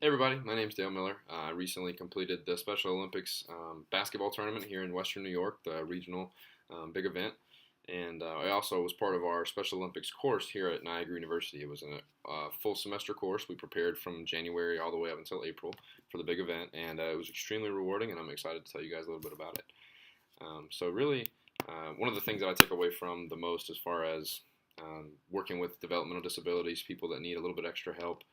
Hey everybody, my name's Dale Miller. I recently completed the Special Olympics basketball tournament here in Western New York, the regional big event. And I also was part of our Special Olympics course here at Niagara University. It was a full semester course. We prepared from January all the way up until April for the big event, and it was extremely rewarding, and I'm excited to tell you guys a little bit about it. So really, one of the things that I take away from the most as far as working with developmental disabilities, people that need a little bit extra help,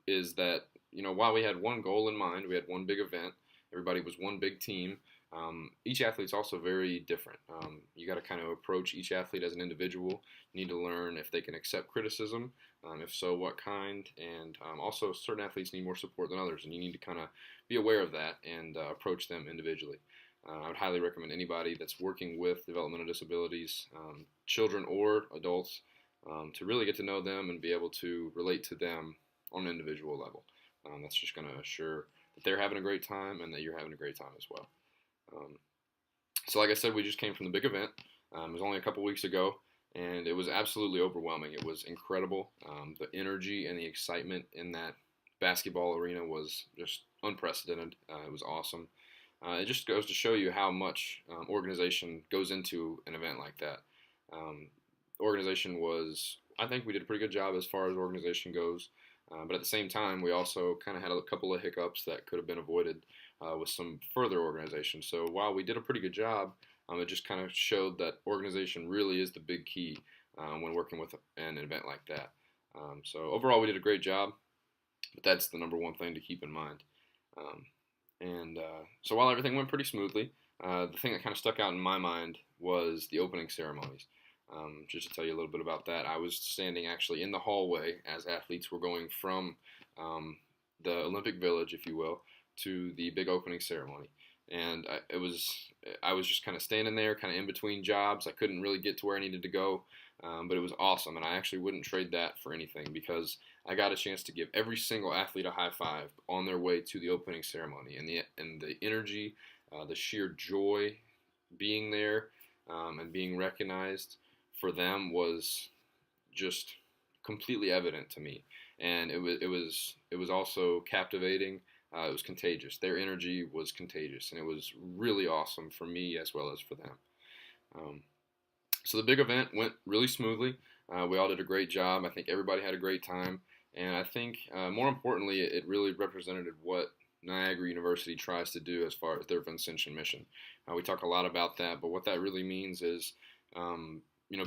is that while we had one goal in mind, we had one big event, everybody was one big team. Each athlete's also very different. You got to kind of approach each athlete as an individual. You need to learn if they can accept criticism, if so, what kind, and also certain athletes need more support than others, and you need to kind of be aware of that and approach them individually. I would highly recommend anybody that's working with developmental disabilities, children or adults, to really get to know them and be able to relate to them on an individual level. That's just going to assure that they're having a great time and that you're having a great time as well. Um, so like I said, we just came from the big event. It was only a couple weeks ago, and it was absolutely overwhelming. It was incredible. The energy and the excitement in that basketball arena was just unprecedented. It was awesome. It just goes to show you how much organization goes into an event like that. Organization was, I think we did a pretty good job as far as organization goes. But at the same time, we also kind of had a couple of hiccups that could have been avoided with some further organization. So while we did a pretty good job, it just kind of showed that organization really is the big key when working with an event like that. So overall, we did a great job, but that's the number one thing to keep in mind. So while everything went pretty smoothly, the thing that kind of stuck out in my mind was the opening ceremonies. Just to tell you a little bit about that, I was standing actually in the hallway as athletes were going from the Olympic Village, if you will, to the big opening ceremony. And I was just kind of standing there, kind of in between jobs. I couldn't really get to where I needed to go, but it was awesome. And I actually wouldn't trade that for anything because I got a chance to give every single athlete a high five on their way to the opening ceremony. And the energy, the sheer joy being there and being recognized for them was just completely evident to me, and it was also captivating. It was contagious. Their energy was contagious, and it was really awesome for me as well as for them. So the big event went really smoothly. We all did a great job. I think everybody had a great time, and I think more importantly, it really represented what Niagara University tries to do as far as their Vincentian mission. We talk a lot about that, but what that really means is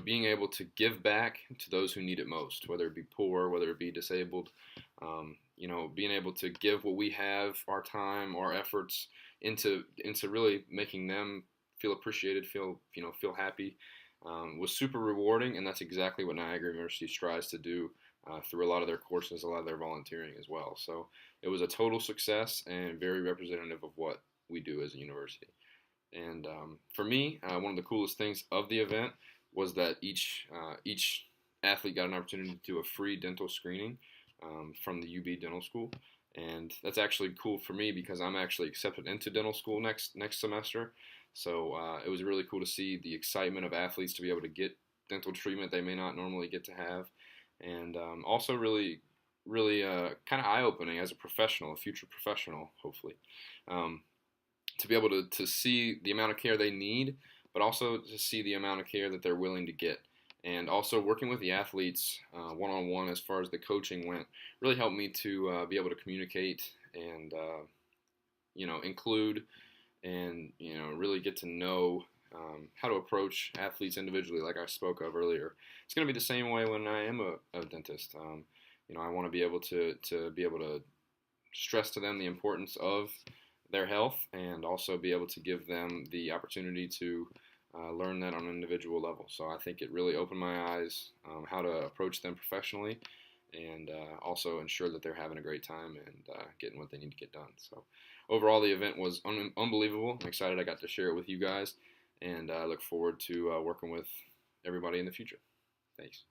being able to give back to those who need it most, whether it be poor, whether it be disabled, being able to give what we have, our time, our efforts into really making them feel appreciated, feel happy, was super rewarding, and that's exactly what Niagara University strives to do through a lot of their courses, a lot of their volunteering as well. So it was a total success and very representative of what we do as a university. And for me, one of the coolest things of the event was that each athlete got an opportunity to do a free dental screening from the UB Dental School, and that's actually cool for me because I'm actually accepted into dental school next semester. So it was really cool to see the excitement of athletes to be able to get dental treatment they may not normally get to have, and also really kind of eye-opening as a professional, a future professional, hopefully, to be able to see the amount of care they need, but also to see the amount of care that they're willing to get. And also working with the athletes one-on-one as far as the coaching went really helped me to be able to communicate and, include and, really get to know how to approach athletes individually like I spoke of earlier. It's going to be the same way when I am a dentist. I want to be able to stress to them the importance of their health and also be able to give them the opportunity to learn that on an individual level. So I think it really opened my eyes how to approach them professionally and also ensure that they're having a great time and getting what they need to get done. So overall, the event was unbelievable. I'm excited I got to share it with you guys, and I look forward to working with everybody in the future. Thanks.